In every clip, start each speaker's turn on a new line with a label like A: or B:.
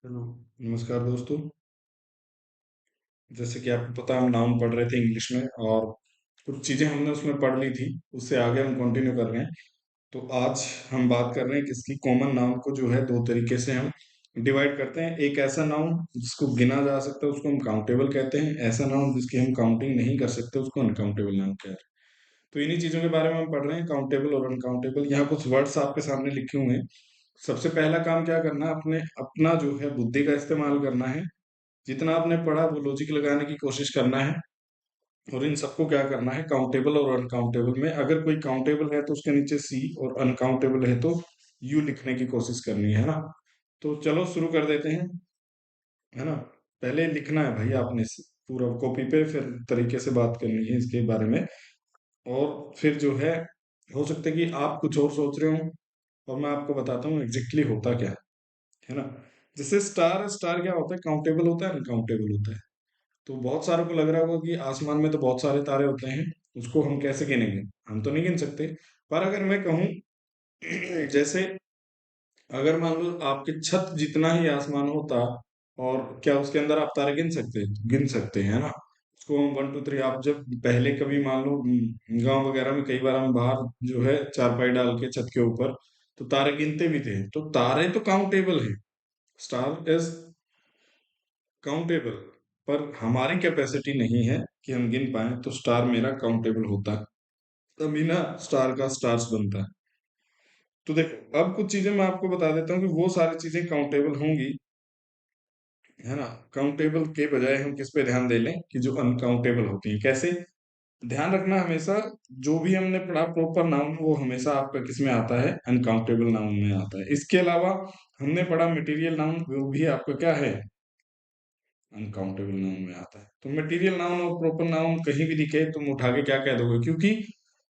A: Hello. नमस्कार दोस्तों। जैसे कि आपको पता है, हम नाउन पढ़ रहे थे इंग्लिश में और कुछ चीज़ें हमने उसमें पढ़ ली थी। उससे आगे हम कंटिन्यू कर रहे हैं। तो आज हम बात कर रहे हैं किसकी, कॉमन नाउन को जो है दो तरीके से हम डिवाइड करते हैं। एक ऐसा नाउन जिसको गिना जा सकता है उसको हम काउंटेबल कहते हैं। ऐसा नाउन जिसकी हम काउंटिंग नहीं कर सकते उसको अनकाउंटेबल नाउन कहते हैं। तो इन्हीं चीज़ों के बारे में हम पढ़ रहे हैं, काउंटेबल और अनकाउंटेबल। यहाँ कुछ वर्ड्स आपके सामने लिखे हुए हैं। सबसे पहला काम क्या करना है, अपने अपना जो है बुद्धि का इस्तेमाल करना है। जितना आपने पढ़ा वो लॉजिक लगाने की कोशिश करना है। और इन सबको क्या करना है, काउंटेबल और अनकाउंटेबल में, अगर कोई काउंटेबल है तो उसके नीचे सी, और अनकाउंटेबल है तो यू लिखने की कोशिश करनी है ना। तो चलो शुरू कर देते हैं, है ना। पहले लिखना है भाई आपने पूरा कॉपी पे, फिर तरीके से बात करनी है इसके बारे में। और फिर जो है, हो सकता है कि आप कुछ और सोच रहे हो और मैं आपको बताता हूँ एग्जैक्टली होता क्या है ना। जैसे स्टार, स्टार क्या होता है, काउंटेबल होता है अनकाउंटेबल होता है। तो बहुत सारों को लग रहा होगा कि आसमान में तो बहुत सारे तारे होते हैं, उसको हम कैसे गिनेंगे। हम तो नहीं गिन सकते। पर अगर मैं कहूँ जैसे, अगर मान लो आपके छत जितना ही आसमान होता, और क्या उसके अंदर आप तारे गिन सकते हैं ना। उसको हम 1 2 3, आप जब पहले कभी मान लो गांव वगैरह में कई बार हम बाहर जो है चारपाई डाल के छत के ऊपर तो तारे गिनते भी थे। तो तारे तो काउंटेबल है, स्टार इज काउंटेबल। पर हमारी कैपेसिटी नहीं है कि हम गिन पाए, तो स्टार मेरा काउंटेबल होता है, तभी ना स्टार का स्टार्स बनता है। तो देखो, अब कुछ चीजें मैं आपको बता देता हूँ कि वो सारी चीजें काउंटेबल होंगी, है ना। काउंटेबल के बजाय हम किस पे ध्यान दे लें कि जो अनकाउंटेबल होती है। कैसे ध्यान रखना, हमेशा जो भी हमने पढ़ा प्रॉपर नाउन वो हमेशा आपका किस में आता है, अनकाउंटेबल नाउन में आता है। इसके अलावा हमने पढ़ा मटेरियल नाउन, वो भी आपका क्या है, अनकाउंटेबल नाउन में आता है। तो मटेरियल नाउन और प्रॉपर नाउन कहीं भी दिखे तुम उठा के क्या कह दोगे, क्योंकि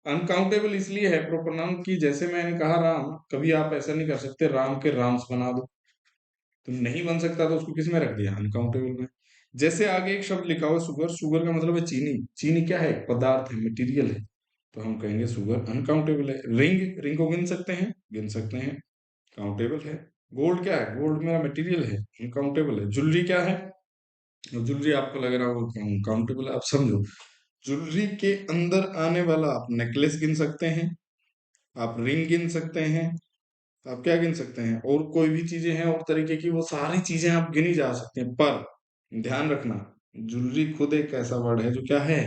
A: अनकाउंटेबल इसलिए है प्रॉपर नाउन की, जैसे मैंने कहा राम, कभी आप ऐसा नहीं कर सकते राम के राम्स बना दो। तो नहीं बन सकता तो उसको किस में रख दिया, अनकाउंटेबल में। जैसे आगे एक शब्द लिखा हुआ शुगर, शुगर का मतलब है चीनी। चीनी क्या है, पदार्थ है, मटेरियल है। तो हम कहेंगे शुगर अनकाउंटेबल है। रिंग, रिंग को गिन सकते हैं, गिन सकते हैं, काउंटेबल है। गोल्ड क्या है, गोल्ड मेरा मटेरियल है, अनकाउंटेबल है। ज्वेलरी क्या है, ज्वेलरी आपको लग रहा होगा काउंटेबल है। आप समझो, ज्वेलरी के अंदर आने वाला आप नेकलेस गिन सकते हैं, आप रिंग गिन सकते हैं, आप क्या गिन सकते हैं, और कोई भी चीजें हैं और तरीके की, वो सारी चीजें आप गिनी जा सकती हैं। पर ध्यान रखना, ज्वेलरी खुद एक ऐसा वर्ड है जो क्या है,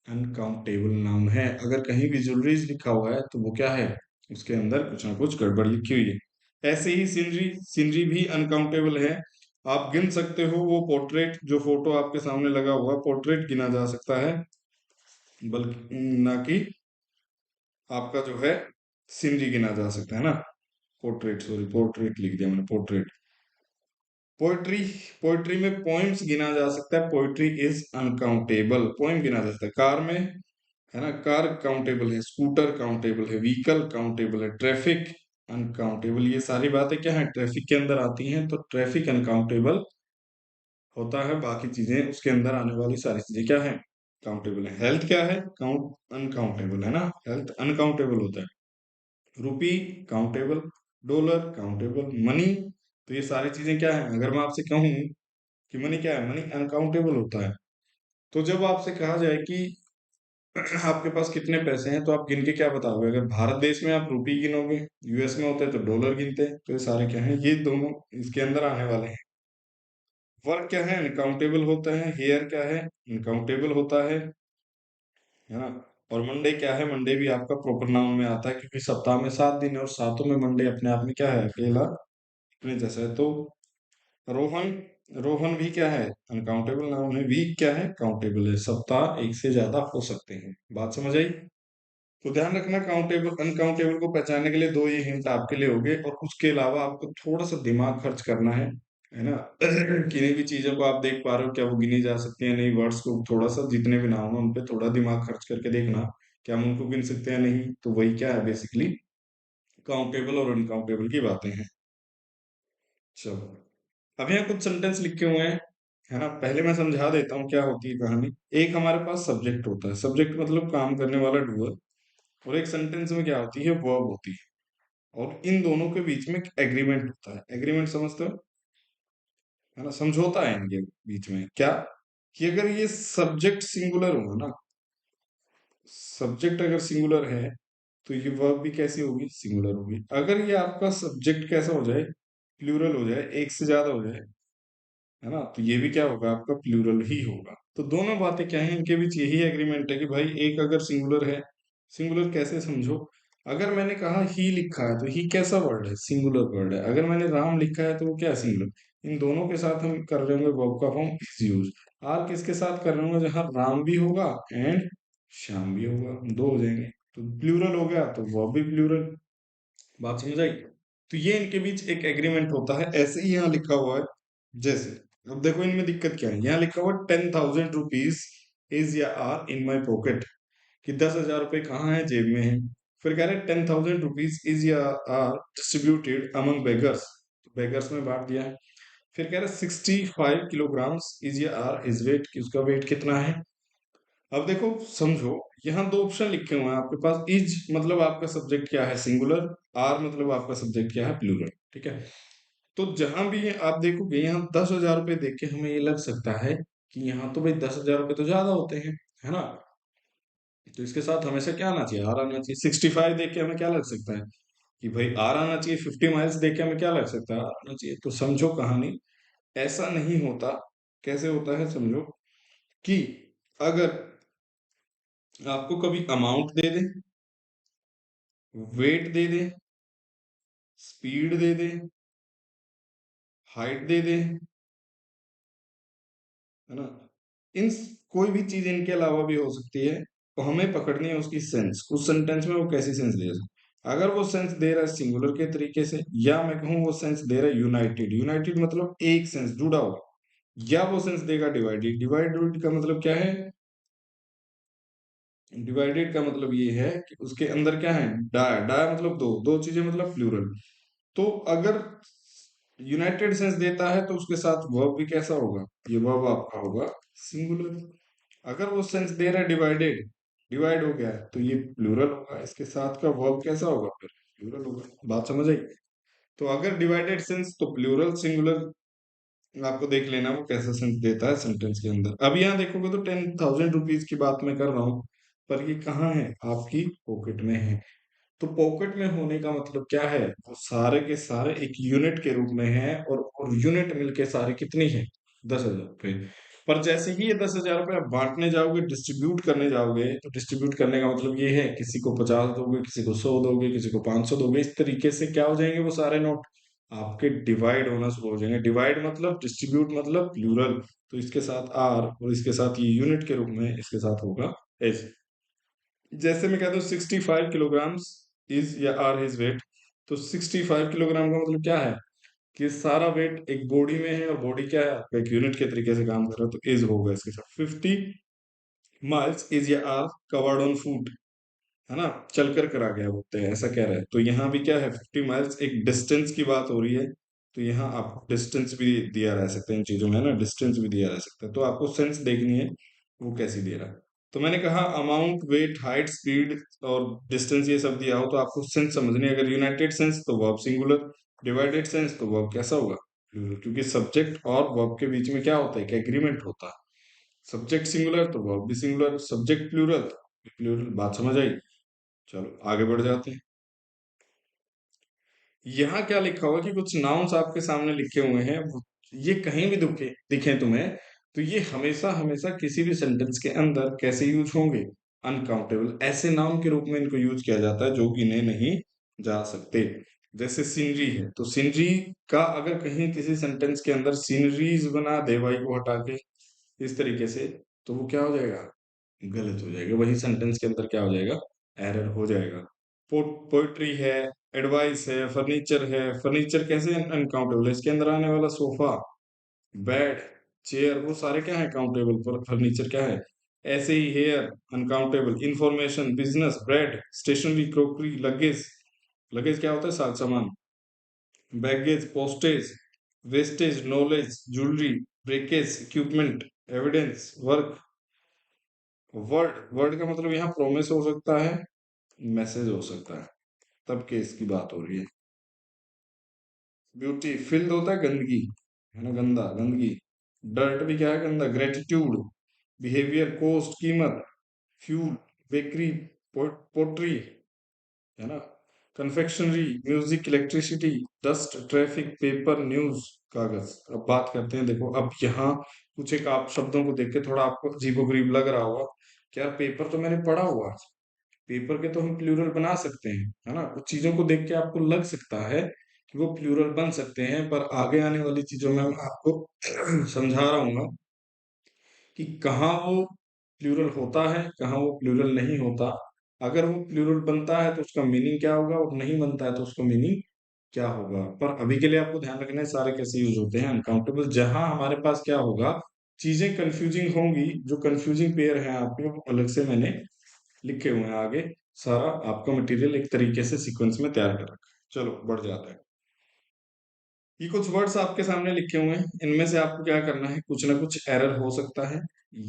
A: अनकाउंटेबल नाउन है। अगर कहीं भी ज्वेलरीज लिखा हुआ है तो वो क्या है, उसके अंदर कुछ ना कुछ गड़बड़ लिखी हुई है। ऐसे ही सीनरी, सीनरी भी अनकाउंटेबल है। आप गिन सकते हो, वो पोर्ट्रेट जो फोटो आपके सामने लगा हुआ पोर्ट्रेट गिना जा सकता है, बल्कि ना कि आपका जो है सीनरी गिना जा सकता है ना। पोर्ट्रेट, सॉरी पोर्ट्रेट लिख दिया मैंने, पोर्ट्रेट। पोएट्री, पोएट्री में पोएम्स गिना जा सकता है, पोएट्री इज अनकाउंटेबल, पोएम गिना जा सकता है। कार में, है ना, कार काउंटेबल है, स्कूटर काउंटेबल है, व्हीकल काउंटेबल है, ट्रैफिक अनकाउंटेबल। ये सारी बातें क्या है, ट्रैफिक के अंदर आती हैं। तो ट्रैफिक अनकाउंटेबल होता है, बाकी चीजें उसके अंदर आने वाली सारी चीजें क्या है, काउंटेबल है। हेल्थ क्या है, काउंट अनकाउंटेबल है ना, हेल्थ अनकाउंटेबल होता है। रुपी काउंटेबल, डॉलर काउंटेबल, मनी। तो ये सारी चीजें क्या है, अगर मैं आपसे कहूं कि मनी क्या है, मनी अनकाउंटेबल होता है। तो जब आपसे कहा जाए कि आपके पास कितने पैसे हैं, तो आप गिन के क्या बताओगे। अगर भारत देश में आप रुपी गिनोगे, यूएस में होते तो डॉलर गिनते। तो ये सारे क्या हैं, ये दोनों इसके अंदर आने वाले हैं। वर्क क्या है, अनकाउंटेबल होता है। हेयर क्या है, अनकाउंटेबल होता है ना। और मंडे क्या है, मंडे भी आपका प्रॉपर नाउन में आता है, क्योंकि सप्ताह में 7 दिन है और सातों में मंडे अपने आप में क्या है, अकेला अपने जैसा है। तो रोहन, रोहन भी क्या है, अनकाउंटेबल नाउन है। वीक क्या है, काउंटेबल है। सप्ताह एक से ज्यादा हो सकते हैं। बात समझ आई। तो ध्यान रखना, काउंटेबल अनकाउंटेबल को पहचानने के लिए दो ये हिंट आपके लिए होंगे, और उसके अलावा आपको थोड़ा सा दिमाग खर्च करना है ना। किन्हीं भी चीजों को आप देख पा रहे हो क्या वो गिनी जा सकती है नहीं, वर्ड्स को थोड़ा सा, जितने भी नाम है उन पे थोड़ा दिमाग खर्च करके देखना क्या हम उनको गिन सकते हैं नहीं। तो वही क्या है, बेसिकली काउंटेबल और अनकाउंटेबल की बातें हैं। चलो, अब यहाँ कुछ सेंटेंस लिखे हुए हैं, है ना। पहले मैं समझा देता हूँ क्या होती है कहानी। एक हमारे पास सब्जेक्ट होता है, सब्जेक्ट मतलब काम करने वाला डूअर। और एक सेंटेंस में क्या होती है, वर्ब होती है। और इन दोनों के बीच में एग्रीमेंट होता है। एग्रीमेंट समझते हो, है ना, समझौता है इनके बीच में क्या, कि अगर ये सब्जेक्ट सिंगुलर हो ना, सब्जेक्ट अगर सिंगुलर है तो ये वर्ब भी कैसी होगी, सिंगुलर होगी। अगर ये आपका सब्जेक्ट कैसा हो जाए, प्लूरल हो जाए, एक से ज्यादा हो जाए, है ना, तो ये भी क्या होगा, आपका प्लूरल ही होगा। तो दोनों बातें क्या है, इनके बीच यही एग्रीमेंट है कि भाई एक अगर सिंगुलर है, सिंगुलर कैसे समझो, अगर मैंने कहा ही लिखा है तो ही कैसा वर्ड है, सिंगुलर वर्ड है। अगर मैंने राम लिखा है तो वो क्या है, सिंगुलर। इन दोनों के साथ हम कर रहे होंगे वर्ब का फॉर्म इज यूज। आर किसके साथ कर रहे होंगे, जहां राम भी होगा एंड श्याम भी होगा, दो हो जाएंगे। तो प्लूरल हो गया तो वर्ब भी प्लूरल। बात समझ आई। तो ये इनके बीच एक एग्रीमेंट होता है, ऐसे ही यहाँ लिखा हुआ है। जैसे अब देखो इनमें दिक्कत क्या है, यहाँ लिखा हुआ 10,000 रुपीज इज या आर इन माई पॉकेट, कि 10,000 रुपये कहाँ है, जेब में है। फिर कह रहे 10,000 रुपीज इज या are distributed among beggars, beggars में बांट दिया है। फिर कह रहे 65 किलोग्राम्स इज या आर इज वेट, कि उसका वेट कितना है। अब देखो समझो, यहाँ दो ऑप्शन लिखे हुए हैं आपके पास। इज मतलब आपका सब्जेक्ट क्या है, सिंगुलर। आर मतलब आपका सब्जेक्ट क्या है, प्लूरल। ठीक है। तो जहां भी आप देखोगे, यहाँ 10,000 रुपये देख के हमें ये लग सकता है कि यहाँ तो भाई 10,000 रुपये तो ज्यादा होते हैं, है ना। तो इसके साथ हमेशा क्या आना चाहिए, आर आना चाहिए। 65 देख के हमें क्या लग सकता है कि भाई आर आना चाहिए। 50 माइल्स देख के हमें क्या लग सकता है, आर आना चाहिए। तो समझो कहानी, ऐसा नहीं होता। कैसे होता है समझो, कि अगर आपको कभी अमाउंट दे दे, वेट दे दे, स्पीड दे दे, हाइट दे दे, है ना, इन कोई भी चीज इनके अलावा भी हो सकती है, तो हमें पकड़नी है उसकी सेंस, उस सेंटेंस में वो कैसी सेंस दे रहा है। अगर वो सेंस दे रहा है सिंगुलर के तरीके से, या मैं कहूँ वो सेंस दे रहा है यूनाइटेड, यूनाइटेड मतलब एक सेंस जुड़ा हुआ, या वो सेंस देगा डिवाइडेड, डिवाइडेड का मतलब क्या है, डिवाइडेड का मतलब ये है कि उसके अंदर क्या है, डाया, डाया मतलब दो, दो चीजें मतलब प्लूरल। तो अगर यूनाइटेड सेंस देता है तो उसके साथ वर्ब भी कैसा होगा, ये वर्ब आपका होगा सिंगुलर। अगर वो सेंस दे रहा है डिवाइडेड, डिवाइड हो गया है, तो ये प्लूरल होगा, इसके साथ का वर्ब कैसा होगा, फिर प्लूरल होगा। बात समझ आई। तो अगर डिवाइडेड सेंस तो प्लूरल, सिंगुलर आपको देख लेना वो कैसा सेंस देता है सेंटेंस के अंदर। अब यहाँ देखोगे तो 10,000 रुपीज की बात मैं कर रहा हूँ, पर ये कहाँ है, आपकी पॉकेट में है। तो पॉकेट में होने का मतलब क्या है, वो सारे के सारे एक यूनिट के रूप में है, और यूनिट मिलके सारे कितनी है, 10,000 रुपये। पर जैसे ही ये 10,000 रुपये आप बांटने जाओगे, डिस्ट्रीब्यूट करने जाओगे, तो डिस्ट्रीब्यूट करने का मतलब ये है, किसी को 50 दोगे, किसी को 100 दोगे, किसी को 500 दोगे, इस तरीके से क्या हो जाएंगे वो सारे नोट आपके डिवाइड होना शुरू हो जाएंगे। डिवाइड मतलब डिस्ट्रीब्यूट मतलब प्लूरल। तो इसके साथ आर, और इसके साथ ये यूनिट के रूप में इसके साथ होगा एस। जैसे मैं कहता हूँ 65 किलोग्राम्स इज या आर हिज वेट, तो 65 किलोग्राम का मतलब क्या है, कि सारा वेट एक बॉडी में है, और बॉडी क्या है, आपका एक यूनिट के तरीके से काम कर रहा है, तो इज होगा इसके साथ। 50 माइल्स इज या आर कवर्ड ऑन फूट, है ना, चलकर करा गया बोलते हैं, ऐसा कह रहा है। तो यहाँ भी क्या है, 50 माइल्स एक डिस्टेंस की बात हो रही है। तो यहाँ आपको डिस्टेंस भी दिया रह सकता है इन चीजों में, ना, डिस्टेंस भी दिया रह सकता है। तो आपको सेंस देखनी है वो कैसी दे रहा है। तो मैंने कहा अमाउंट, वेट, हाइट, स्पीड और डिस्टेंस ये सब दिया हो तो आपको सेंस समझनी है। अगर यूनाइटेड सेंस तो वर्ब सिंगुलर, डिवाइडेड सेंस तो वर्ब कैसा होगा, प्लूरल। क्योंकि सब्जेक्ट और वर्ब के बीच में क्या होता है, एक एग्रीमेंट होता है। सब्जेक्ट सिंगुलर तो वर्ब भी सिंगुलर, सब्जेक्ट प्लूरल तो प्लूरल। बात समझ आई। चलो आगे बढ़ जाते हैं। यहाँ क्या लिखा हुआ कि कुछ नाउन्स आपके सामने लिखे हुए हैं, ये कहीं भी दिखे तुम्हें, तो ये हमेशा हमेशा किसी भी सेंटेंस के अंदर कैसे यूज होंगे, अनकाउंटेबल, ऐसे नाउन के रूप में इनको यूज किया जाता है जो गिने नहीं जा सकते। जैसे सीनरी है, तो सीनरी का अगर कहीं किसी सेंटेंस के अंदर सीनरीज बना दे वाई को हटा के इस तरीके से, तो वो क्या हो जाएगा, गलत हो जाएगा। वही सेंटेंस के अंदर क्या हो जाएगा, एरर हो जाएगा। पोइट्री है, एडवाइस है, फर्नीचर है, फर्नीचर कैसे अनकाउंटेबल है, इसके अंदर आने वाला सोफा, बेड, चेयर, वो सारे क्या है काउंटेबल, पर फर्नीचर क्या है। ऐसे ही hair uncountable, information, business, bread, stationery, crockery, luggage, luggage क्या होता है, साथ सामान, baggage, postage, wastage, knowledge, jewellery, breakage, equipment, evidence, work, word, word का मतलब यहाँ प्रोमिस हो सकता है, मैसेज हो सकता है, तब केस की बात हो रही है। ब्यूटी, फिल्ड होता है गंदगी, है ना, गंदा, गंदगी। डर्ट भी क्या है, गंदा। ग्रेटिट्यूड, बिहेवियर, कोस्ट, कीमत, फ्यूल, बेकरी, पोट्री, है ना, confectionery, music, electricity, dust, traffic, paper, news, कागज। अब बात करते हैं, देखो अब यहाँ कुछ एक आप शब्दों को देख के थोड़ा आपको अजीबोगरीब लग रहा होगा कि यार पेपर तो मैंने पढ़ा हुआ है, पेपर के तो हम प्लूरल बना सकते हैं, है ना। कुछ चीजों को देख के आपको लग सकता है कि वो प्लूरल बन सकते हैं, पर आगे आने वाली चीजों में मैं आपको समझा रहा हूँ कि कहाँ वो प्लूरल होता है, कहाँ वो प्लूरल नहीं होता। अगर वो प्लूरल बनता है तो उसका मीनिंग क्या होगा, और नहीं बनता है तो उसका मीनिंग क्या होगा। पर अभी के लिए आपको ध्यान रखना है सारे कैसे यूज होते हैं। अनकाउंटेबल, जहां हमारे पास क्या होगा, चीजें कंफ्यूजिंग होंगी, जो कंफ्यूजिंग पेयर हैं आपके वो अलग से मैंने लिखे हुए हैं आगे। सारा आपका मटेरियल एक तरीके से सीक्वेंस में तैयार कर रखा है। चलो बढ़ जाता है। ये कुछ वर्ड्स आपके सामने लिखे हुए हैं, इनमें से आपको क्या करना है, कुछ ना कुछ एरर हो सकता है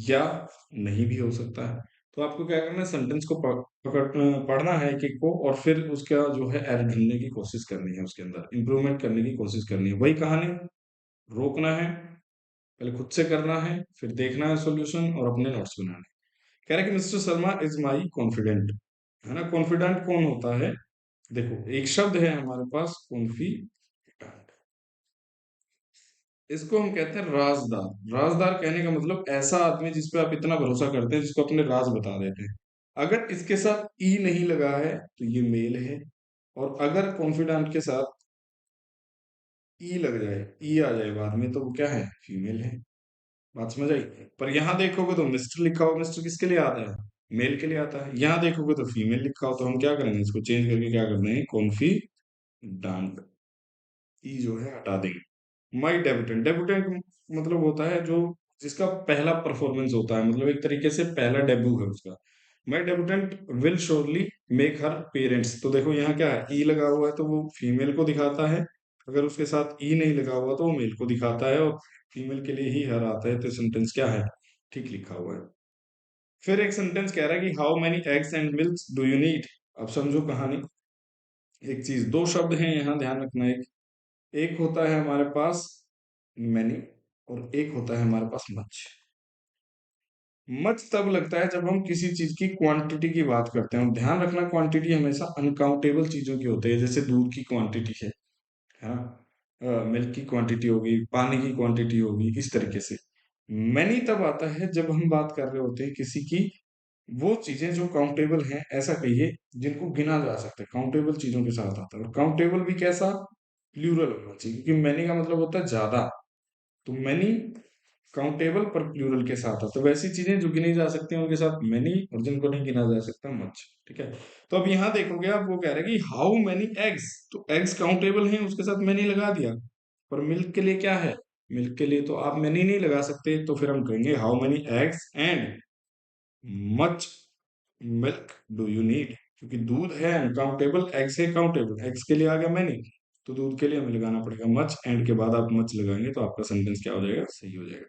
A: या नहीं भी हो सकता है। तो आपको क्या करना है, सेंटेंस को पढ़ना है एक एक को, और फिर उसका जो है एरर ढूंढने की कोशिश करनी है, उसके अंदर इंप्रूवमेंट करने की कोशिश करनी है। वही कहानी, रोकना है, पहले खुद से करना है, फिर देखना है सॉल्यूशन और अपने नोट्स बनाने हैं। कह रहे हैं कि mister Sharma is my confident, है ना। कॉन्फिडेंट कौन होता है, देखो एक शब्द है हमारे पास कॉन्फिडेंट, इसको हम कहते हैं राजदार। राजदार कहने का मतलब ऐसा आदमी जिस पे आप इतना भरोसा करते हैं, जिसको अपने राज बता देते हैं। अगर इसके साथ ई नहीं लगा है तो ये मेल है, और अगर कॉन्फिडेंट के साथ ई लग जाए, ई आ जाए बाद में, तो वो क्या है, फीमेल है। बात समझ आई। पर यहाँ देखोगे तो मिस्टर लिखा हो, मिस्टर किसके लिए आता है, मेल के लिए आता है। यहाँ देखोगे तो फीमेल लिखा हो, तो हम क्या करेंगे, इसको चेंज करके क्या कर देंगे, कॉन्फिडेंट, ई जो है हटा देंगे। माई डेब्यूटेंट, डेब्यूटेंट मतलब होता है जो, जिसका पहला परफॉर्मेंस होता है, मतलब एक तरीके से पहला डेब्यू है उसका। My debutante will surely make her parents, तो देखो यहाँ क्या है, ई लगा हुआ है तो वो फीमेल को दिखाता है। अगर उसके साथ ई नहीं लगा हुआ तो वो मेल को दिखाता है, और फीमेल के लिए ही हर आता है। तो सेंटेंस क्या है, ठीक लिखा हुआ है। फिर एक सेंटेंस कह रहा है कि how many eggs and milk do you need. अब समझो कहानी, एक चीज, दो शब्द हैं यहाँ, ध्यान रखना। एक एक होता है हमारे पास मैनी, और एक होता है हमारे पास मच। मच तब लगता है जब हम किसी चीज की क्वांटिटी की बात करते हैं, और ध्यान रखना क्वांटिटी हमेशा अनकाउंटेबल चीजों की होती है, जैसे दूध की क्वांटिटी है ना, मिल्क की क्वांटिटी होगी, पानी की क्वांटिटी होगी, इस तरीके से। मैनी तब आता है जब हम बात कर रहे होते हैं किसी की, वो चीजें जो काउंटेबल हैं, ऐसा कहिए, जिनको गिना जा सकता है, काउंटेबल चीजों के साथ आता है। और काउंटेबल भी कैसा, प्लूरल होना चाहिए, क्योंकि मैनी का मतलब होता है ज्यादा। तो मैनी काउंटेबल पर प्लूरल के साथ आता है। तो वैसी चीजें जो गिनी जा सकती हैं उनके साथ मैनी, और जिनको नहीं गिना जा सकता मच। ठीक है। तो अब यहाँ देखोगे आप, वो कह रहे हैं कि हाउ मैनी एग्स, तो एग्स काउंटेबल हैं, उसके साथ मैनी लगा दिया। पर मिल्क के लिए क्या है, मिल्क के लिए तो आप मैनी नहीं लगा सकते, तो फिर हम कहेंगे how many eggs and much milk do you need, क्योंकि दूध है अनकाउंटेबल, एग्स है काउंटेबल, एग्स के लिए आ गया मैनी, तो दूध के लिए हमें लगाना पड़ेगा मच। एंड के बाद आप मच लगाएंगे तो आपका सेंटेंस क्या हो जाएगा, सही हो जाएगा।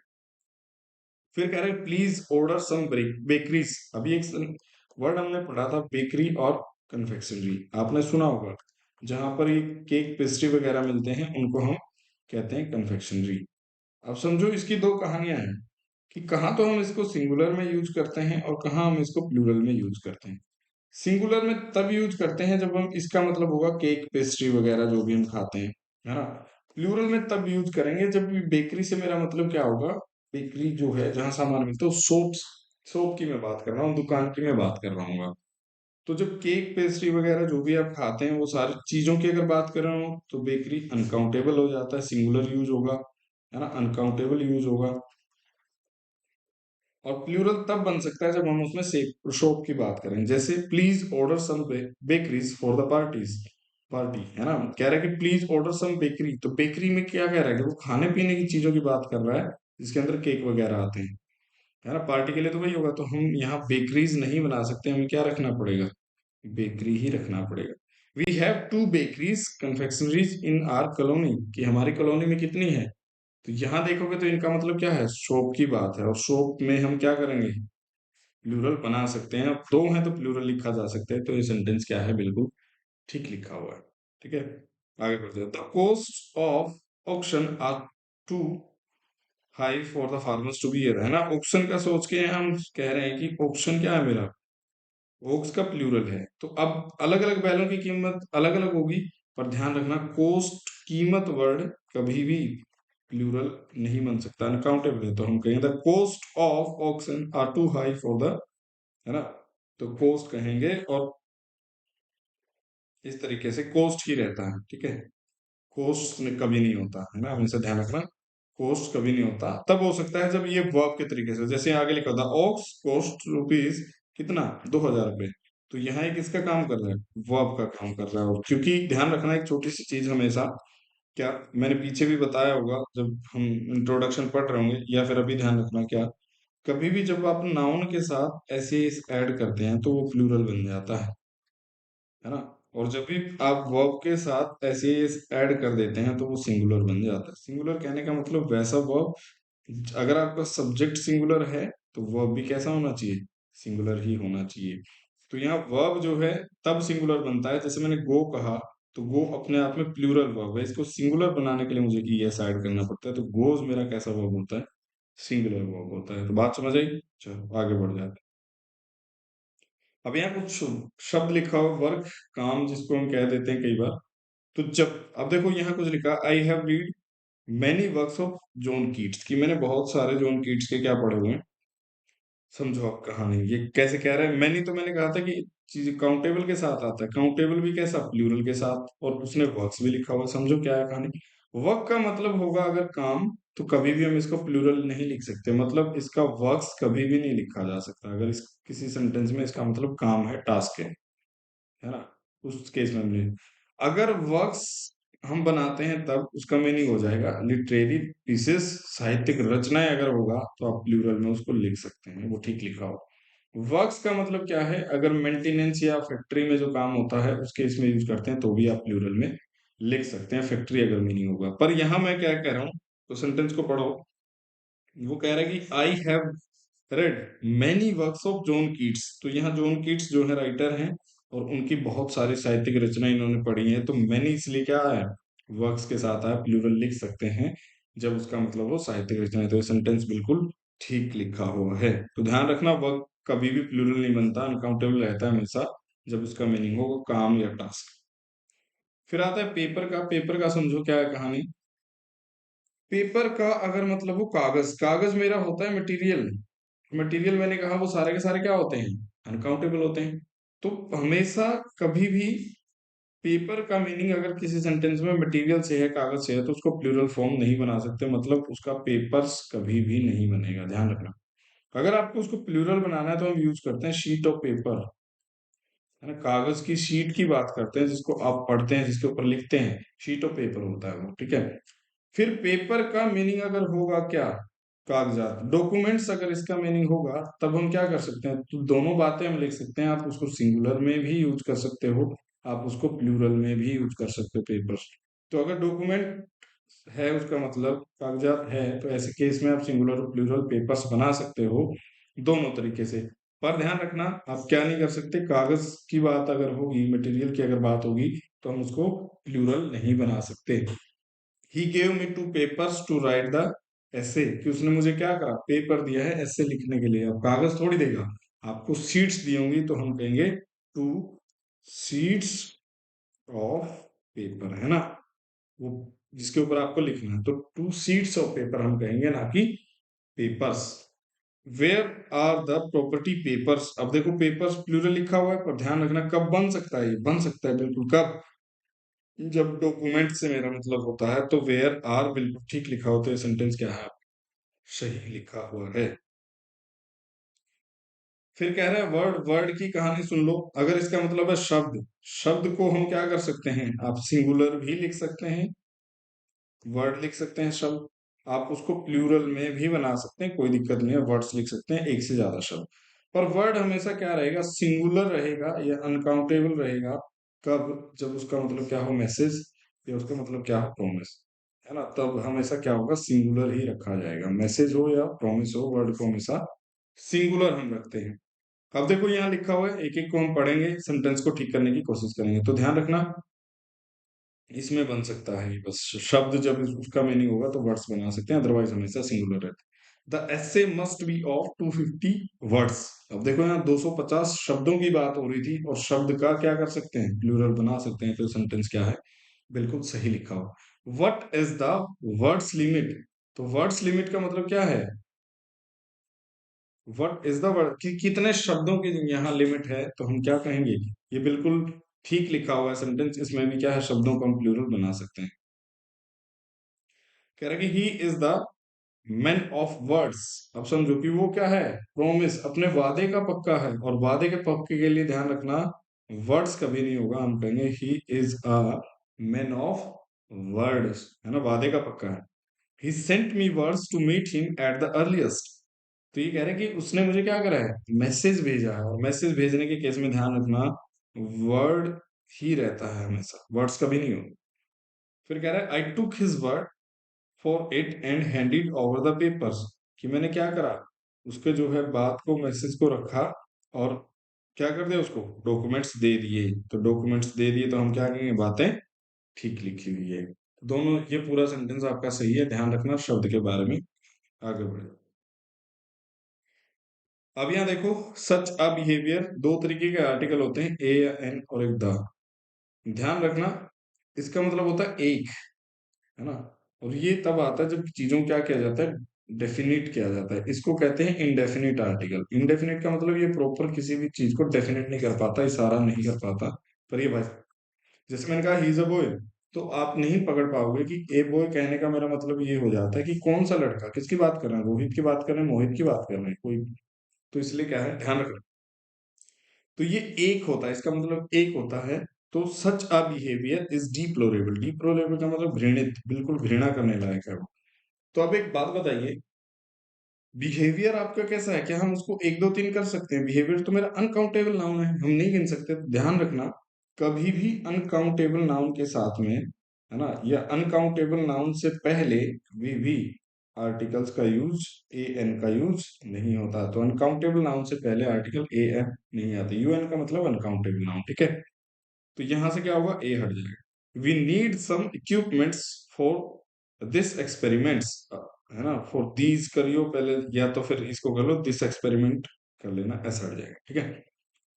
A: फिर कह रहे हैं प्लीज ऑर्डर सम बेकरीज। अभी एक वर्ड हमने पढ़ा था बेकरी और कन्फेक्शनरी, आपने सुना होगा। जहां पर ये केक पेस्ट्री वगैरह मिलते हैं उनको हम कहते हैं कन्फेक्शनरी। अब समझो इसकी दो कहानियां हैं, कि कहाँ तो हम इसको सिंगुलर में यूज करते हैं और कहाँ हम इसको प्लूरल में यूज करते हैं। सिंगुलर में तब यूज करते हैं जब हम, इसका मतलब होगा केक पेस्ट्री वगैरह जो भी हम खाते हैं, है ना। प्लूरल में तब यूज करेंगे जब बेकरी से मेरा मतलब क्या होगा, बेकरी जो है जहां सामान मिलता है, सोप, सोप की मैं बात कर रहा हूँ, दुकान की मैं बात कर रहा हूँ। तो जब केक पेस्ट्री वगैरह जो भी आप खाते हैं, वो सारी चीजों की अगर बात कर रहा हूँ, तो बेकरी अनकाउंटेबल हो जाता है, सिंगुलर यूज होगा, है ना, अनकाउंटेबल यूज होगा। और प्लूरल तब बन सकता है जब हम उसमें से शॉप की बात करें, जैसे please order some bakeries for the parties, party, है ना। कह रहा है कि प्लीज ऑर्डर सम बेकरी, तो बेकरी में क्या कह रहा है कि वो खाने पीने की चीजों की बात कर रहा है, जिसके अंदर केक वगैरह आते हैं, है ना। पार्टी के लिए तो वही होगा, तो हम यहाँ बेकरीज नहीं बना सकते, हमें क्या रखना पड़ेगा, बेकरी ही रखना पड़ेगा। We have two bakeries confectioneries in our colony, कि हमारी कॉलोनी में कितनी है। तो यहाँ देखोगे तो इनका मतलब क्या है, शॉप की बात है, और शॉप में हम क्या करेंगे, प्लूरल बना सकते हैं। अब दो हैं तो प्लूरल लिखा जा सकता है, तो ये सेंटेंस क्या है, बिल्कुल ठीक लिखा हुआ है। ठीक है, आगे बढ़ते हैं। The cost of auction are too high for the farmers to be here, है ना। ऑक्शन का सोच के हम कह रहे हैं कि ऑक्शन क्या है मेरा, ओक्स का प्लूरल है, तो अब अलग अलग बैलों की कीमत अलग अलग होगी। पर ध्यान रखना, कोस्ट कीमत वर्ड कभी भी प्लूरल नहीं बन सकता, अनकाउंटेबल है, तो हम कहेंगे the cost of auction are too high for the, है ना। तो कोस्ट कहेंगे, और इस तरीके से कोस्ट ही रहता है, ठीक है। कोस्ट में कभी नहीं होता, है ना, हमेशा ध्यान रखना। कोस्ट कभी नहीं होता, तब हो सकता है जब ये वर्ब के तरीके से, जैसे आगे लिखा था ऑक्स कोस्ट रुपीज कितना, 2,000 रुपये। तो यहाँ एक किसका काम कर रहा है, वर्ब का काम कर रहा है। और क्योंकि ध्यान रखना एक छोटी सी चीज हमेशा, क्या मैंने पीछे भी बताया होगा जब हम इंट्रोडक्शन पढ़ रहे होंगे, या फिर अभी ध्यान रखना, क्या कभी भी जब आप नाउन के साथ ऐसे ऐड करते हैं तो वो प्लूरल बन जाता है ना। और जब भी आप वर्ब के साथ ऐसे ऐड कर देते हैं तो वो सिंगुलर बन जाता है। सिंगुलर कहने का मतलब वैसा वर्ब, अगर आपका सब्जेक्ट सिंगुलर है तो वर्ब भी कैसा होना चाहिए, सिंगुलर ही होना चाहिए। तो यहाँ वर्ब जो है तब सिंगुलर बनता है, जैसे मैंने गो कहा, तो गो अपने आप में प्लूरल वर्ब है, इसको सिंगुलर बनाने के लिए मुझे की एस ऐड करना पड़ता है, तो गोज मेरा कैसा वर्ब होता है, सिंगुलर वर्ब होता है। तो बात समझ आई, चलो आगे बढ़ जाते हैं। अब यहाँ कुछ शब्द लिखा हो, वर्क, काम जिसको हम कह देते हैं कई बार। तो जब अब देखो यहाँ कुछ लिखा, I have read many works of John Keats, कि मैंने बहुत सारे जॉन कीट्स के क्या पढ़े हुए हैं, समझो आप कहानी ये कैसे कह रहे हैं। मैनी तो मैंने कहा था कि चीज काउंटेबल के साथ आता है, काउंटेबल भी कैसा, प्लूरल के साथ, और उसने वर्क्स भी लिखा हुआ है। समझो क्या है कहानी। वर्क का मतलब होगा अगर काम, तो कभी भी हम इसको प्लूरल नहीं लिख सकते, मतलब इसका वर्क्स कभी भी नहीं लिखा जा सकता अगर इस किसी सेंटेंस में इसका मतलब काम है, टास्क है ना। उस केस में हमने, अगर वर्क्स हम बनाते हैं तब उसका मीनिंग हो जाएगा लिटरेरी पीसेस, साहित्यिक रचनाएं अगर होगा तो आप प्लूरल में उसको लिख सकते हैं, वो ठीक लिखा हो। वर्क्स का मतलब क्या है, अगर मेंटेनेंस या फैक्ट्री में जो काम होता है उसके इसमें यूज करते हैं तो भी आप प्लूरल में लिख सकते हैं, फैक्ट्री अगर मीनिंग होगा। पर यहां मैं क्या कह रहा हूं, तो सेंटेंस को पढ़ो। वो कह रहा है कि I have read many works of John Keats, तो यहाँ जॉन कीट्स जो है राइटर हैं, और उनकी बहुत सारी साहित्यिक रचनाएं इन्होंने पढ़ी हैं, तो मैनी इसलिए क्या है, वर्क्स के साथ आप प्लूरल लिख सकते हैं जब उसका मतलब हो साहित्यिक रचनाएं, तो ये सेंटेंस बिल्कुल ठीक लिखा हुआ है। तो ध्यान रखना, वर्क कभी भी प्लूरल नहीं बनता, अनकाउंटेबल रहता है हमेशा जब उसका मीनिंग हो वो काम या टास्क। फिर आता है पेपर का, पेपर का समझो क्या है कहानी। पेपर का अगर मतलब हो कागज, कागज मेरा होता है मटेरियल, मटेरियल मैंने कहा वो सारे के सारे क्या होते हैं, अनकाउंटेबल होते हैं। तो हमेशा कभी भी पेपर का मीनिंग अगर किसी सेंटेंस में मटेरियल से है, कागज से है, तो उसको प्लूरल फॉर्म नहीं बना सकते, मतलब उसका पेपर्स कभी भी नहीं बनेगा, ध्यान रखना। अगर आपको उसको प्लूरल बनाना है तो हम यूज करते हैं शीट ऑफ पेपर, है ना। कागज की शीट की बात करते हैं जिसको आप पढ़ते हैं, जिसके ऊपर लिखते हैं, शीट ऑफ पेपर होता है वो, ठीक है। फिर पेपर का मीनिंग अगर होगा क्या, कागजात, डॉक्यूमेंट्स, अगर इसका मीनिंग होगा तब हम क्या कर सकते हैं, तो दोनों बातें हम लिख सकते हैं। आप उसको सिंगुलर में भी यूज कर सकते हो, आप उसको प्लूरल में भी यूज कर सकते हो, पेपर्स। तो अगर डॉक्यूमेंट है उसका मतलब कागजात है, तो ऐसे केस में आप सिंगुलर और प्लूरल पेपर्स बना सकते हो दोनों तरीके से। पर ध्यान रखना, आप क्या नहीं कर सकते, कागज की बात अगर होगी, मटेरियल की अगर बात होगी, तो हम उसको प्लूरल नहीं बना सकते। He gave me two papers to write the ऐसे, कि उसने मुझे क्या करा, पेपर दिया है ऐसे लिखने के लिए। अब कागज थोड़ी देगा, आपको सीट्स दी होंगी, तो हम कहेंगे टू सीट्स ऑफ पेपर, है ना, वो जिसके ऊपर आपको लिखना है, तो टू सीट्स ऑफ पेपर हम कहेंगे, ना कि papers. Where are the property papers, अब देखो पेपर्स प्लूरल लिखा हुआ है, पर ध्यान रखना कब बन सकता है, ये बन सकता है बिल्कुल कब, जब डॉक्यूमेंट से मेरा मतलब होता है। तो वेयर आर बिल्कुल ठीक लिखा होता है, सेंटेंस क्या है, सही लिखा हुआ है। फिर कह रहे हैं वर्ड, वर्ड की कहानी सुन लो। अगर इसका मतलब है शब्द, शब्द को हम क्या कर सकते हैं, आप सिंगुलर भी लिख सकते हैं, वर्ड लिख सकते हैं शब्द, आप उसको प्लूरल में भी बना सकते हैं, कोई दिक्कत नहीं है, वर्ड्स लिख सकते हैं एक से ज्यादा शब्द। पर वर्ड हमेशा क्या रहेगा, सिंगुलर रहेगा या अनकाउंटेबल रहेगा, कब, जब उसका मतलब क्या हो, मैसेज, या उसका मतलब क्या हो, प्रॉमिस, है ना। तब हमेशा क्या होगा, सिंगुलर ही रखा जाएगा, मैसेज हो या प्रॉमिस हो, वर्ड को हमेशा सिंगुलर हम रखते हैं। अब देखो यहाँ लिखा हुआ है, एक एक को हम पढ़ेंगे, सेंटेंस को ठीक करने की कोशिश करेंगे, तो ध्यान रखना। इसमें बन सकता है बस शब्द जब उसका मीनिंग होगा तो वर्ड्स बना सकते हैं, अदरवाइज हमेशा सिंगुलर रहता है। The essay must be of 250 words. अब देखो यहाँ 250 शब्दों की बात हो रही थी और शब्द का क्या कर सकते हैं, प्लूरल बना सकते हैं, तो सेंटेंस क्या है, बिल्कुल सही लिखा हो। What is the words limit? तो वर्ड्स लिमिट का मतलब क्या है, व्हाट इज द वर्ड कि कितने शब्दों की यहाँ लिमिट है, तो हम क्या कहेंगे, ये बिल्कुल ठीक लिखा हुआ है सेंटेंस, इसमें भी क्या है, शब्दों को हम प्लूरल बना सकते हैं। कह रहा है कि he is the man of words. अब समझो कि वो क्या है, प्रोमिस, अपने वादे का पक्का है, और वादे के पक्के के लिए ध्यान रखना वर्ड्स कभी नहीं होगा, हम कहेंगे he is a man of words, है ना, वादे का पक्का है। He sent me words to meet him at the earliest. तो ये कह रहे हैं कि उसने मुझे क्या करा है, मैसेज भेजा है, और मैसेज भेजने के केस में ध्यान रखना वर्ड ही रहता है हमेशा, वर्ड्स कभी नहीं होगा। फिर कह रहा है I took his word for it and handed over the papers, कि मैंने क्या करा, उसके जो है बात को, मैसेज को रखा, और क्या कर दिया, उसको डॉक्यूमेंट्स दे दिए। तो डॉक्यूमेंट्स दे दिए तो हम क्या कहेंगे, बातें ठीक लिखी हुई है। दोनों, ये पूरा सेंटेंस आपका सही है, ध्यान रखना शब्द के बारे में। आगे बढ़े। अब यहाँ देखो, सच अ बिहेवियर, दो तरीके के आर्टिकल होते हैं, ए या एन और एक द। ध्यान रखना, इसका मतलब होता है एक, है ना, और ये तब आता है जब चीजों को क्या किया जाता है, डेफिनिट किया जाता है, इसको कहते हैं इनडेफिनिट आर्टिकल। इनडेफिनिट का मतलब ये प्रॉपर किसी भी चीज को डेफिनेट नहीं कर पाता, इशारा नहीं कर पाता। पर ये भाई, जैसे मैंने कहा ही इज अ बॉय, तो आप नहीं पकड़ पाओगे कि ए बॉय कहने का मेरा मतलब ये हो जाता है कि कौन सा लड़का, किसकी बात कर रहे हैं, रोहित की बात कर रहे हैं, मोहित की बात कर रहे हैं, कोई। तो इसलिए क्या है, ध्यान रखना। तो ये एक होता है, इसका मतलब एक होता है। तो such a behaviour is deplorable, deplorable का मतलब घृणित, बिल्कुल घृणा करने लायक है वो। तो अब एक बात बताइए, बिहेवियर आपका कैसा है, क्या हम उसको एक दो तीन कर सकते हैं? बिहेवियर तो मेरा अनकाउंटेबल नाउन है, हम नहीं गिन सकते। तो ध्यान रखना, कभी भी अनकाउंटेबल नाउन के साथ में, है ना, या अनकाउंटेबल नाउन से पहले कभी भी आर्टिकल्स का यूज, ए एन का यूज नहीं होता। तो अनकाउंटेबल नाउन से पहले आर्टिकल ए एन नहीं आता, यू एन का मतलब अनकाउंटेबल नाउन, ठीक है। तो यहां से क्या होगा, ए हट जाएगा। We need some equipments for this experiments, है ना, फॉर दीज करियो पहले, या तो फिर इसको कर लो दिस एक्सपेरिमेंट कर लेना, ऐसा हट जाएगा, ठीक है।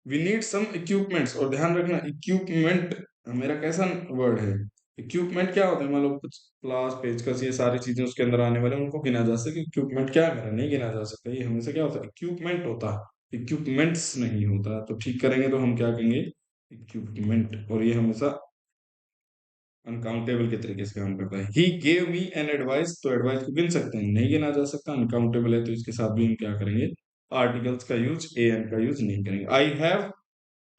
A: वी नीड सम इक्विपमेंट्स, और ध्यान रखना इक्विपमेंट मेरा कैसा वर्ड है, इक्विपमेंट क्या होता है, मान लो कुछ प्लास पेचकस ये सारी चीजें उसके अंदर आने वाले उनको गिना जा सकता है, इक्विपमेंट क्या है मेरा, नहीं गिना जा सकता, ये हमेशा क्या होता है, इक्विपमेंट होता है, इक्विपमेंट्स नहीं होता। तो ठीक करेंगे तो हम क्या कहेंगे, इक्विपमेंट, और ये हमेशा अनकाउंटेबल के तरीके से काम करता है। ही गेव मी एन एडवाइस, तो एडवाइस को गिन सकते हैं, नहीं गिना जा सकता, अनकाउंटेबल है, तो इसके साथ भी हम क्या करेंगे, आर्टिकल्स का यूज, ए एन का यूज नहीं करेंगे। आई हैव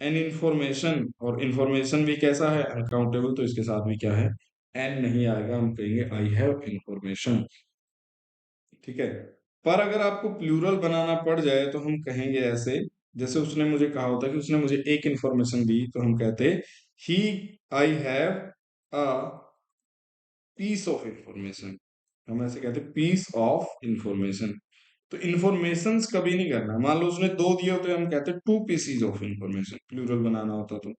A: एन इंफॉर्मेशन, और इंफॉर्मेशन भी कैसा है, अनकाउंटेबल, तो इसके साथ भी क्या है, एन नहीं आएगा, हम कहेंगे आई हैव इंफॉर्मेशन, ठीक है। पर अगर आपको प्लूरल बनाना पड़ जाए तो हम कहेंगे ऐसे, जैसे उसने मुझे कहा होता कि उसने मुझे एक इंफॉर्मेशन दी, तो हम कहते ही I have a piece of information, हम ऐसे कहते हैं पीस ऑफ इंफॉर्मेशन। तो इंफॉर्मेशन कभी नहीं करना, मान लो उसने दो दिए होते हम कहते हैं two pieces of information, plural बनाना होता तो।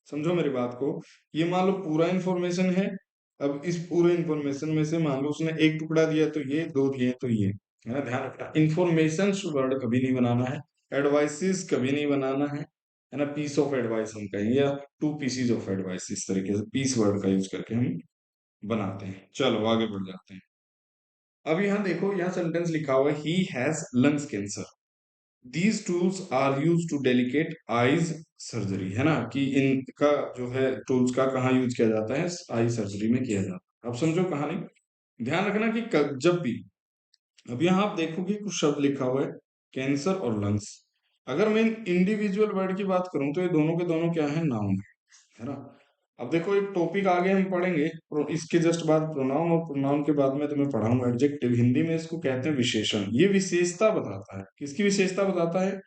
A: समझो मेरी बात को, ये मान लो पूरा इंफॉर्मेशन है, अब इस पूरे इंफॉर्मेशन में से मान लो उसने एक टुकड़ा दिया, तो ये दो दिए तो ये, है ना, ध्यान रखना इंफॉर्मेशन वर्ड कभी नहीं बनाना है, एडवाइसेस कभी नहीं बनाना है ना, पीस ऑफ एडवाइस हम कहेंगे, या टू पीसीज ऑफ एडवाइस, इस तरीके से पीस वर्ड का यूज करके हम बनाते हैं। चलो आगे बढ़ जाते हैं। अब यहाँ देखो, यहाँ सेंटेंस लिखा हुआ है he has lungs cancer, these tools are use to delicate eyes surgery, है ना, कि इनका जो है टूल्स का कहाँ यूज किया जाता है, आई सर्जरी में किया जाता है। अब समझो कहानी, ध्यान रखना कि जब भी, अब यहाँ आप देखोगे कुछ शब्द लिखा हुआ है, कैंसर और लंग्स। अगर मैं इंडिविजुअल वर्ड की बात करूं तो ये दोनों के दोनों क्या है, नाउन है ना। अब देखो एक टॉपिक आगे हम पढ़ेंगे, इसके जस्ट बाद प्रोनाउन, और प्रोनाउन के बाद में तुम्हें पढ़ाऊंगा एडजेक्टिव, हिंदी में इसको कहते हैं विशेषण। ये विशेषता बताता है, किसकी विशेषता बताता है,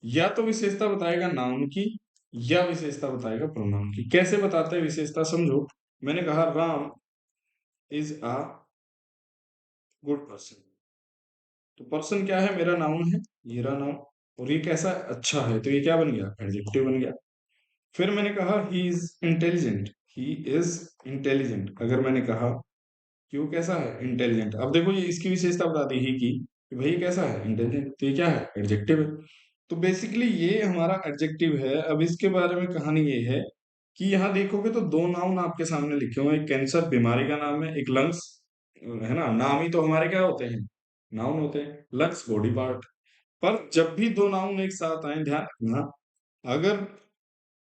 A: या तो विशेषता बताएगा नाउन की, या विशेषता बताएगा प्रोनाउन की। कैसे बताता है विशेषता, समझो, मैंने कहा Ram is a good person, तो पर्सन क्या है, मेरा नाउन है, ये रहा नाउन, और ये कैसा है? अच्छा है, तो ये क्या बन गया, एडजेक्टिव बन गया। फिर मैंने कहा he is intelligent, he is intelligent. अगर मैंने कहा कि वो कैसा है, इंटेलिजेंट, अब देखो ये इसकी विशेषता बता दी ही कि भाई ये कैसा है, इंटेलिजेंट, तो ये क्या है, एडजेक्टिव है। तो बेसिकली ये हमारा एडजेक्टिव है। अब इसके बारे में कहानी ये है कि यहाँ देखोगे तो दो नाउन आपके सामने लिखे हुए हैं। एक कैंसर बीमारी का नाम है, एक लंग्स, है ना। नाम ही तो हमारे क्या होते हैं, नाउन होते हैं। Lungs body part. पर जब भी दो नाउन एक साथ आए, ध्यान रखना, अगर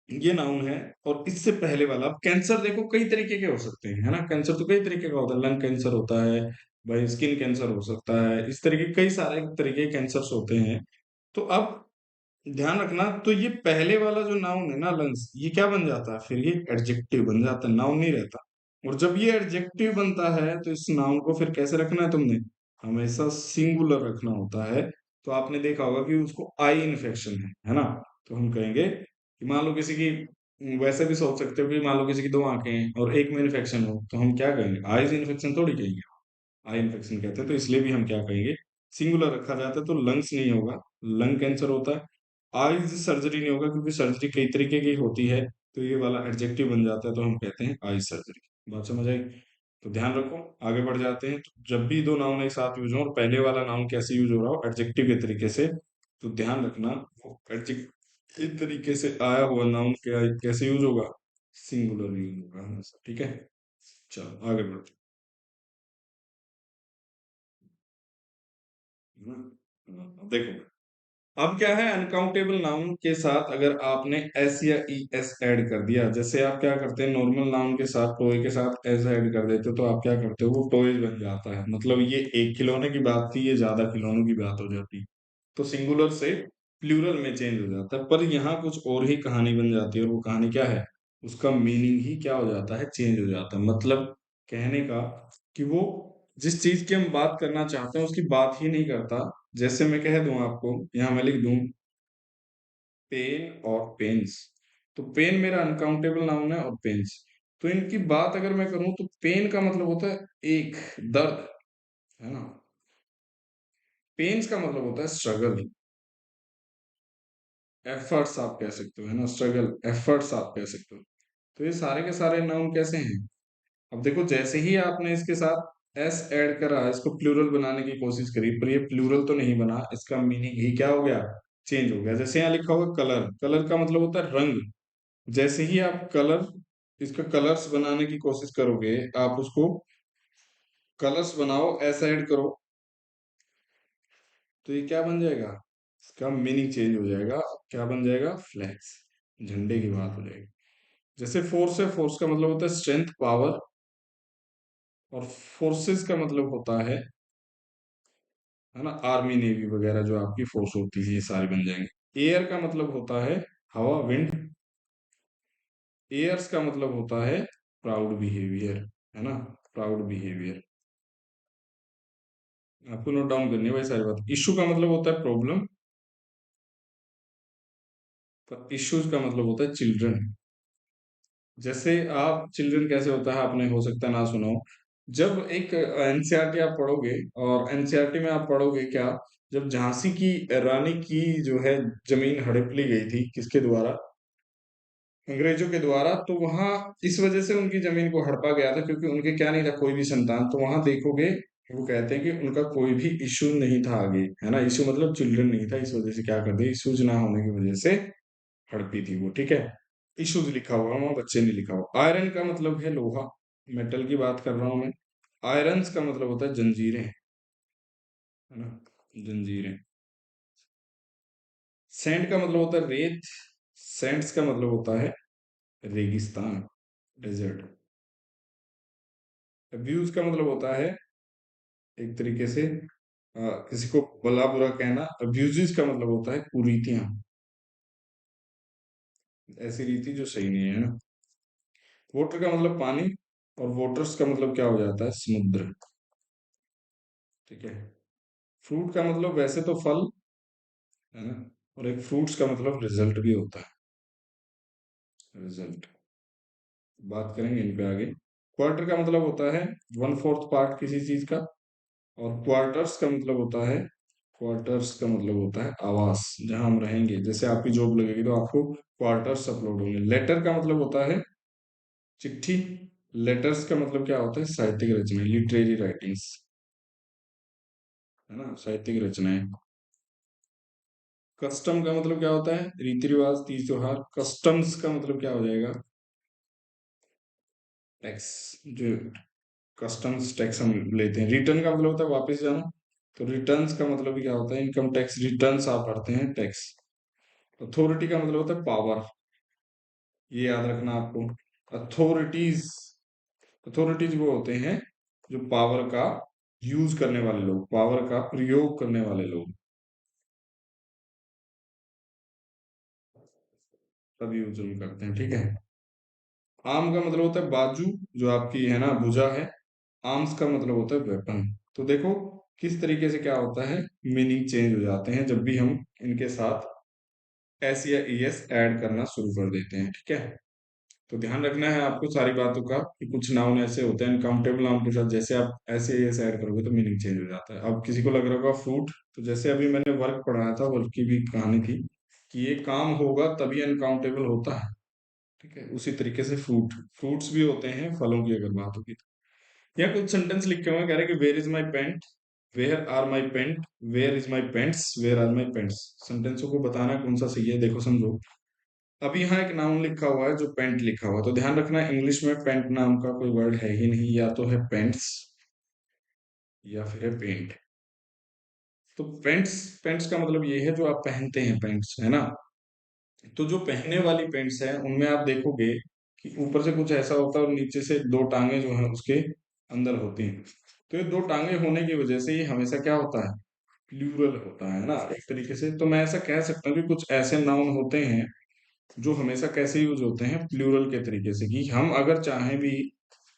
A: ये नाउन है और इससे पहले वाला, अब कैंसर देखो कई तरीके के हो सकते हैं, है ना। कैंसर तो कई तरीके का होता है, लंग कैंसर होता है, भाई स्किन कैंसर हो सकता है, इस तरीके कई सारे तरीके के कैंसर्स होते हैं। तो अब ध्यान रखना, तो ये पहले वाला जो नाउन है ना, लंग्स, ये क्या बन जाता है, फिर ये एडजेक्टिव बन जाता है, नाउन नहीं रहता। और जब ये एडजेक्टिव बनता है तो इस नाउन को फिर कैसे रखना है तुमने, हमेशा सिंगुलर रखना होता है। तो आपने देखा होगा कि उसको आई इन्फेक्शन है ना। तो हम कहेंगे कि मान लो किसी की, वैसे भी सोच सकते हो कि मान लो किसी की दो आंखें हैं और एक में इन्फेक्शन हो, तो हम क्या कहेंगे, आईज इन्फेक्शन थोड़ी कहेंगे, आई इन्फेक्शन कहते हैं। तो इसलिए भी हम क्या कहेंगे, सिंगुलर रखा जाता है, तो लंग्स नहीं होगा, लंग कैंसर होता है। आईज सर्जरी नहीं होगा, क्योंकि सर्जरी कई तरीके की होती है, तो ये वाला एडजेक्टिव बन जाता है, तो हम कहते हैं आई सर्जरी। बात समझ आई। तो ध्यान रखो, आगे बढ़ जाते हैं। तो जब भी दो नाउन एक साथ यूज हो और पहले वाला नाउन कैसे यूज हो रहा हो, एडजेक्टिव के तरीके से, तो ध्यान रखना वो एडजेक्टिव तरीके से आया हुआ नाउन क्या कैसे यूज होगा, सिंगुलर यूज होगा हमेशा, ठीक है। चलो आगे बढ़ते हैं ना। देखो, अब क्या है, अनकाउंटेबल नाउन के साथ अगर आपने एस या ई एस ऐड कर दिया, जैसे आप क्या करते हैं, नॉर्मल नाउन के साथ टॉय के साथ एस ऐड कर देते हो, तो आप क्या करते हो, वो टॉयज बन जाता है। मतलब ये एक खिलौने की बात थी, ये ज्यादा खिलौनों की बात हो जाती, तो सिंगुलर से प्लूरल में चेंज हो जाता है। पर यहाँ कुछ और ही कहानी बन जाती है, और वो कहानी क्या है, उसका मीनिंग ही क्या हो जाता है, चेंज हो जाता है। मतलब कहने का कि वो जिस चीज की हम बात करना चाहते हैं उसकी बात ही नहीं करता। जैसे मैं कह दूं आपको, यहाँ मैं लिख दूं पेन और पेन्स, तो पेन मेरा अनकाउंटेबल नाउन है और पेन्स, तो इनकी बात अगर मैं करूं तो पेन का मतलब होता है एक दर्द, है ना। पेन्स का मतलब होता है स्ट्रगल, एफर्ट्स आप कह सकते हो, है ना, स्ट्रगल एफर्ट्स आप कह सकते हो। तो ये सारे के सारे नाउन कैसे हैं। अब देखो, जैसे ही आपने इसके साथ एस ऐड करा, इसको प्लूरल बनाने की कोशिश करी, पर ये प्लूरल तो नहीं बना, इसका मीनिंग ही क्या हो गया, चेंज हो गया। जैसे यहाँ लिखा हुआ कलर, कलर का मतलब होता है रंग। जैसे ही आप कलर, इसका कलर्स बनाने की कोशिश करोगे, आप उसको कलर्स बनाओ, एस ऐड करो, तो ये क्या बन जाएगा, इसका मीनिंग चेंज हो जाएगा। क्या बन जाएगा, फ्लैग्स, झंडे की बात हो जाएगी। जैसे फोर्स है, फोर्स का मतलब होता है स्ट्रेंथ, पावर, और फोर्सेस का मतलब होता है ना, आर्मी नेवी वगैरह जो आपकी फोर्स होती है, ये सारे बन जाएंगे। एयर का मतलब होता है हवा, विंड। एयर्स का मतलब होता है प्राउड बिहेवियर, है ना, प्राउड बिहेवियर। आपको नोट डाउन करनी है भाई सारी बात। इशू का मतलब होता है प्रॉब्लम, पर इश्यूज का मतलब होता है चिल्ड्रन। जैसे आप चिल्ड्रन कैसे होता है, आपने हो सकता है ना सुना हो। जब एक एनसीईआरटी आप पढ़ोगे, और एनसीईआरटी में आप पढ़ोगे क्या, जब झांसी की रानी की जो है जमीन हड़प ली गई थी, किसके द्वारा, अंग्रेजों के द्वारा, तो वहां इस वजह से उनकी जमीन को हड़पा गया था, क्योंकि उनके क्या नहीं था, कोई भी संतान। तो वहां देखोगे, वो कहते हैं कि उनका कोई भी इशू नहीं था आगे, है ना, इशू मतलब चिल्ड्रन नहीं था, इस वजह से क्या कर दिया, इशूज ना होने की वजह से हड़पी थी वो, ठीक है। इशूज लिखा हुआ वहां, बच्चे ने लिखा हुआ। आयरन का मतलब है लोहा, मेटल की बात कर रहा हूं मैं। आयरन्स का मतलब होता है जंजीरें, है ना, जंजीरें। सैंड का मतलब होता है रेत, सैंड्स का मतलब होता है रेगिस्तान, डेजर्ट। अब्यूज का मतलब होता है एक तरीके से किसी को भला बुरा कहना। अब्यूजेस का मतलब होता है कुरीतियां, ऐसी रीति जो सही नहीं है ना। वाटर का मतलब पानी, और वाटर्स का मतलब क्या हो जाता है, समुद्र, ठीक है। फ्रूट का मतलब वैसे तो फल, है ना, और एक फ्रूट्स का मतलब रिजल्ट भी होता है, रिजल्ट। बात करेंगे इन पे आगे। क्वार्टर का मतलब होता है वन फोर्थ पार्ट किसी चीज का, और क्वार्टर्स का मतलब होता है, क्वार्टर्स का मतलब होता है आवास, जहां हम रहेंगे। जैसे आपकी जॉब लगेगी तो आपको क्वार्टर्स अपलोड होंगे। लेटर का मतलब होता है चिट्ठी, लेटर्स का मतलब क्या होता है, साहित्यिक रचना, लिटरेरी राइटिंग्स, है ना, साहित्यिक रचनाएं। कस्टम का मतलब क्या होता है, रीति रिवाज, तीज त्योहार। कस्टम्स का मतलब क्या हो जाएगा, टैक्स, जो कस्टम्स टैक्स हम लेते हैं। रिटर्न का मतलब होता है वापस जाना, तो रिटर्न्स का मतलब भी क्या होता है, इनकम टैक्स रिटर्न्स आप भरते हैं, टैक्स। अथॉरिटी का मतलब होता है पावर, ये याद रखना आपको। अथॉरिटीज, अथॉरिटीज वो होते हैं जो पावर का यूज करने वाले लोग, पावर का प्रयोग करने वाले लोग, तब यूज हम करते हैं, ठीक है। आर्म का मतलब होता है बाजू, जो आपकी है ना भुजा है। आर्म्स का मतलब होता है वेपन। तो देखो किस तरीके से क्या होता है, मीनिंग चेंज हो जाते हैं जब भी हम इनके साथ एस या ई एस ऐड करना शुरू कर देते हैं, ठीक है। तो ध्यान रखना है आपको सारी बातों का, कि कुछ नाउन ऐसे होते हैं अनकाउंटेबल नाउन के साथ जैसे आप ऐसे ई एस ऐड करोगे तो मीनिंग चेंज हो जाता है। अब किसी को लग रहा होगा फ्रूट, तो जैसे अभी मैंने वर्क पढ़ाया था, वर्क की भी कहानी थी कि ये काम होगा तभी अनकाउंटेबल होता है, ठीक है। उसी तरीके से फ्रूट, फ्रूट्स भी होते हैं फलों की अगर बात होगी तो। या कुछ सेंटेंस लिखे हुए हैं, कह रहे हैं कि where is my pant, where are my pant, where is my pants, where are my pants. सेंटेंसों को बताना कौन सा सही है, देखो समझो। अब यहाँ एक नाउन लिखा हुआ है जो पेंट लिखा हुआ है, तो ध्यान रखना इंग्लिश में पेंट नाम का कोई वर्ड है ही नहीं, या तो है पेंट्स या फिर है पेंट। तो पेंट्स, पेंट्स का मतलब ये है जो आप पहनते हैं, पेंट्स, है ना। तो जो पहनने वाली पेंट्स हैं उनमें आप देखोगे कि ऊपर से कुछ ऐसा होता है और नीचे से दो टांगे जो हैं उसके अंदर होती हैं। तो ये दो टांगे होने की वजह से ये हमेशा क्या होता है, प्लूरल होता है ना, एक तरीके से। तो मैं ऐसा कह सकता हूँ कि कुछ ऐसे नाउन होते हैं जो हमेशा कैसे यूज होते हैं, प्लूरल के तरीके से, कि हम अगर चाहें भी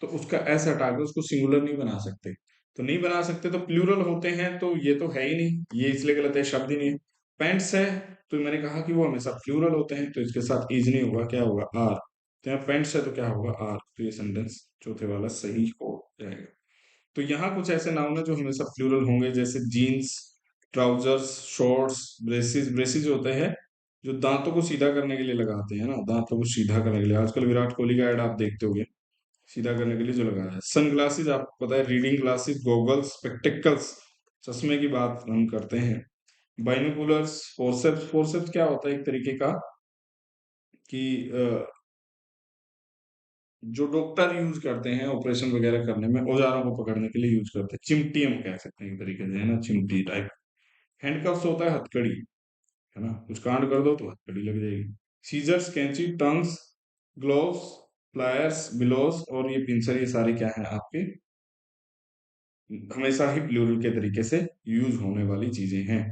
A: तो उसका एस हटा के उसको सिंगुलर नहीं बना सकते। तो नहीं बना सकते तो प्लूरल होते हैं, तो ये तो है ही नहीं, ये इसलिए गलत है, शब्द ही नहीं है। पेंट्स है, तो मैंने कहा कि वो हमेशा प्लूरल होते हैं, तो इसके साथ इज नहीं होगा, क्या होगा, आर। तो यहाँ पेंट्स है तो क्या होगा, आर। तो ये सेंटेंस चौथे वाला सही हो जाएगा। तो यहाँ कुछ ऐसे नाउन है जो हमेशा प्लूरल होंगे, जैसे jeans, trousers, shorts, braces. Braces होते हैं जो दांतों को सीधा करने के लिए लगाते हैं ना, दांतों को सीधा करने के लिए। आजकल विराट कोहली का ऐड आप देखते होंगे, सीधा करने के लिए जो लगाया है। सन ग्लासेस आपको पता है, रीडिंग ग्लासेस, गॉगल्स, स्पेक्टिकल्स, चश्मे की बात हम करते हैं। Binoculars, forceps. फोर्सेप्स क्या होता है, एक तरीके का कि जो डॉक्टर यूज करते हैं ऑपरेशन वगैरह करने में, औजारों को पकड़ने के लिए यूज करते हैं। चिमटी हम कह सकते हैं एक तरीके से, है ना, चिमटी टाइप। हैंडकफ्स होता है हथकड़ी, है ना, कुछ कांड कर दो तो हथकड़ी लग जाएगी। सीजर्स कैंची, टंग्स, ग्लोव्स, प्लायर्स, बिलोस और ये पिंसर, ये सारे क्या है आपके, हमेशा ही प्लूरल के तरीके से यूज होने वाली चीजें हैं।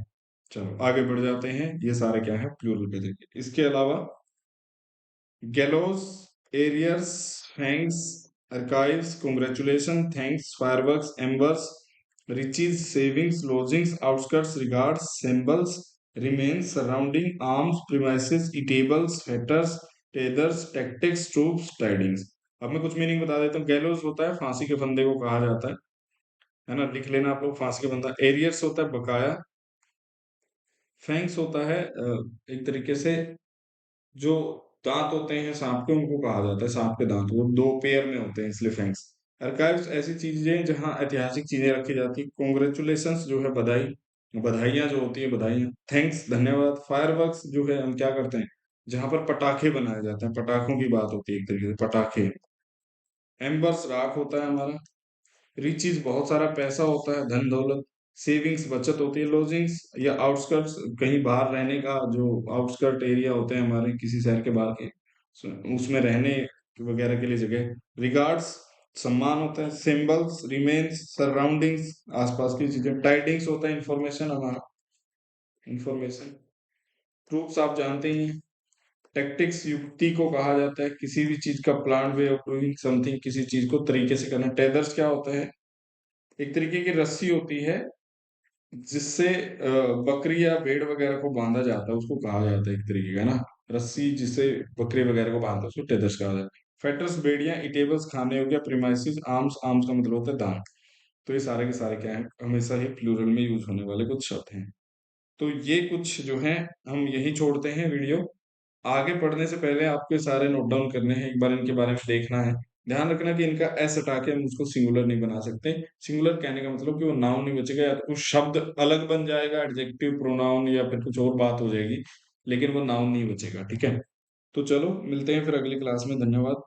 A: चलो आगे बढ़ जाते हैं, ये सारे क्या है, प्लूरल के तरीके। इसके अलावा gallows, arrears, thanks, archives, congratulation, thanks, fireworks, embers, riches, savings, lodgings, outskirts, regards, symbols, remains, surrounding, arms, premises, eatables, fetters, tethers, tactics, troops, tidings। अब मैं कुछ मीनिंग बता देता हूँ। गैलोस होता है फांसी के फंदे को कहा जाता है ना, लिख लेना आप लोग, फांसी के फंदा। एरियर्स होता है बकाया। थैंक्स होता है एक तरीके से जो दांत होते हैं सांप के, उनको कहा जाता है सांप के दांत, वो दो पेयर में होते हैं इसलिए फैंक्स। आर्काइव्स ऐसी चीजें जहां ऐतिहासिक चीजें रखी जाती है। कॉन्ग्रेचुलेशंस जो है बधाई, बधाइयां जो होती है, बधाइयां। थैंक्स धन्यवाद। फायरवर्क्स जो है हम क्या करते हैं, जहां पर पटाखे बनाए जाते हैं, पटाखों की बात होती है एक तरीके से, पटाखे। एम्बर्स राख होता है हमारा। रिचीज बहुत सारा पैसा होता है, धन दौलत। सेविंग्स बचत होती है। लॉजिंग्स या आउटस्कर्ट्स, कहीं बाहर रहने का, जो आउटस्कर्ट एरिया होते हैं हमारे किसी शहर के बाहर के, उसमें रहने वगैरह के लिए जगह। रिगार्ड्स सम्मान होता है। सिंबल्स, रिमेन्स, सराउंडिंग्स, आसपास की चीजें। टाइडिंग्स होता है इंफॉर्मेशन हमारा, इंफॉर्मेशन। प्रूफ्स आप जानते ही हैं। टेक्टिक्स युक्ति को कहा जाता है, किसी भी चीज का plan way of doing something, किसी चीज को तरीके से करना। टेदर्स क्या होता है, एक तरीके की रस्सी होती है जिससे बकरी या भेड़ वगैरह को बांधा जाता है, उसको कहा जाता है एक तरीके का ना, रस्सी जिससे बकरी वगैरह को बांधता है उसको टेदर्स कहा जाता है। फेटर्स बेड़ियां, इटेबल्स खाने हो गया। प्रीमाइसिस आर्म्स, आर्म्स का मतलब होता है दांत। तो ये सारे के सारे क्या है, हमेशा ही प्लूरल में यूज होने वाले कुछ शब्द हैं। तो ये कुछ जो है हम यही छोड़ते हैं वीडियो। आगे पढ़ने से पहले आपको ये सारे नोट डाउन करने हैं, एक बार इनके बारे में देखना है। ध्यान रखना कि इनका एस हटा के हम उसको सिंगुलर नहीं बना सकते। सिंगुलर कहने का मतलब कि वो नाउन नहीं बचेगा, या तो कुछ शब्द अलग बन जाएगा, एडजेक्टिव प्रोनाउन, या फिर कुछ और बात हो जाएगी, लेकिन वो नाउन नहीं बचेगा। ठीक है, तो चलो मिलते हैं फिर अगली क्लास में। धन्यवाद।